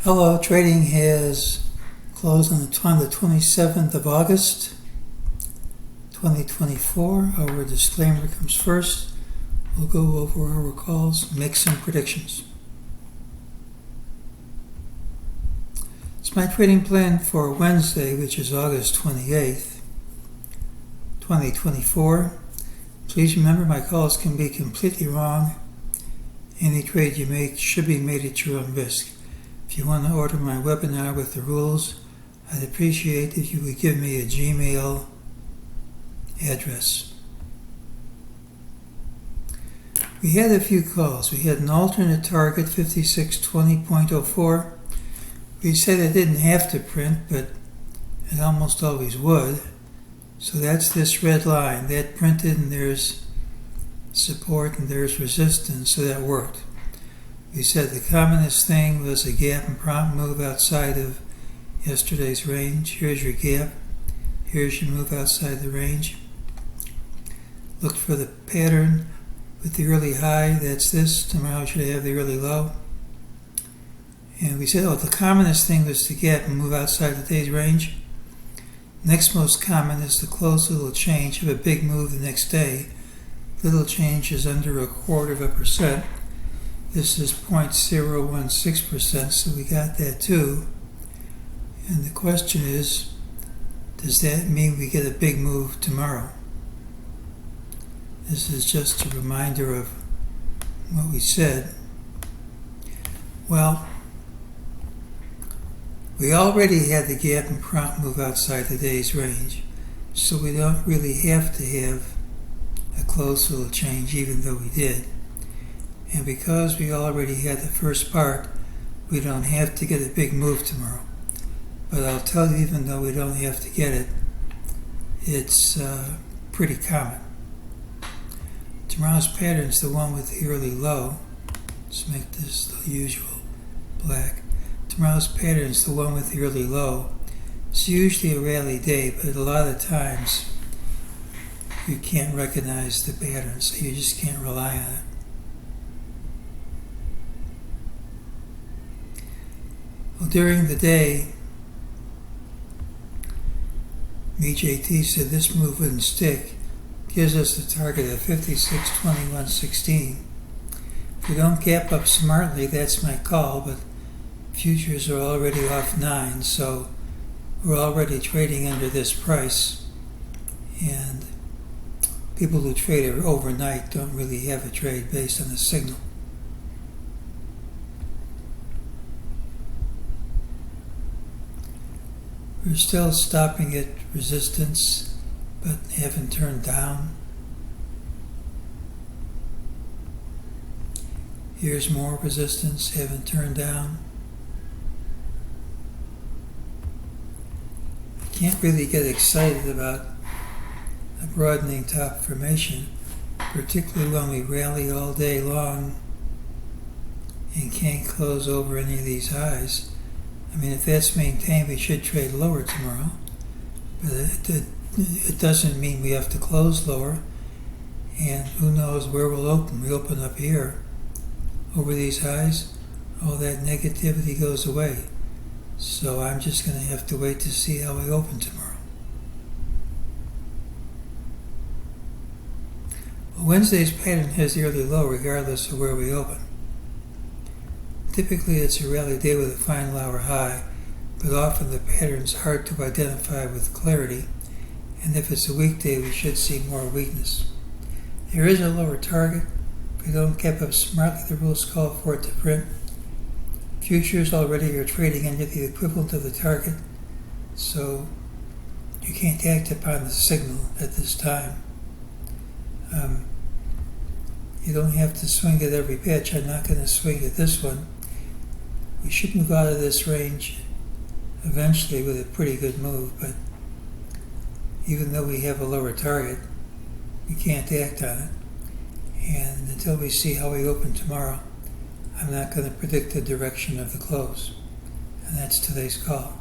Hello, trading has closed on the 27th of August, 2024. Our disclaimer comes first. We'll go over our calls, make some predictions. It's my trading plan for Wednesday, which is August 28th, 2024. Please remember my calls can be completely wrong. Any trade you make should be made at your own risk. If you want to order my webinar with the rules, I'd appreciate if you would give me a Gmail address. We had a few calls. We had an alternate target, 5620.04. We said it didn't have to print, but it almost always would. So that's this red line. That printed, and there's support and there's resistance, so that worked. We said the commonest thing was a gap and prompt move outside of yesterday's range. Here's your gap. Here's your move outside the range. Look for the pattern with the early high. That's this. Tomorrow should have the early low. And we said, the commonest thing was the gap and move outside the day's range. Next most common is the close little change, have a big move the next day. Little change is under 0.25%. This is 0.016%, so we got that too. And the question is, does that mean we get a big move tomorrow? This is just a reminder of what we said. Well, we already had the gap and prompt move outside the day's range, so we don't really have to have a close little change, even though we did. And because we already had the first part, we don't have to get a big move tomorrow. But I'll tell you, even though we don't have to get it, it's pretty common. Tomorrow's pattern is the one with the early low. Let's make this the usual black. Tomorrow's pattern is the one with the early low. It's usually a rally day, but a lot of times you can't recognize the pattern, so you just can't rely on it. Well, during the day, MEJT said this move wouldn't stick. Gives us the target of 5621.16. If we don't gap up smartly, that's my call, but futures are already off 9, so we're already trading under this price. And people who trade overnight don't really have a trade based on a signal. We're still stopping at resistance, but haven't turned down. Here's more resistance, haven't turned down. Can't really get excited about a broadening top formation, particularly when we rally all day long and can't close over any of these highs. I mean, if that's maintained, we should trade lower tomorrow, but it doesn't mean we have to close lower, and who knows where we'll open. We open up here over these highs, all that negativity goes away. So I'm just going to have to wait to see how we open tomorrow. Well, Wednesday's pattern has the early low regardless of where we open. Typically it's a rally day with a fine lower high, but often the pattern's hard to identify with clarity, and if it's a weekday we should see more weakness. There is a lower target. If we don't gap up smartly, the rules call for it to print. Futures already are trading under the equivalent of the target, so you can't act upon the signal at this time. You don't have to swing at every pitch. I'm not going to swing at this one. We should move out of this range eventually with a pretty good move, but even though we have a lower target, we can't act on it. And until we see how we open tomorrow, I'm not going to predict the direction of the close. And that's today's call.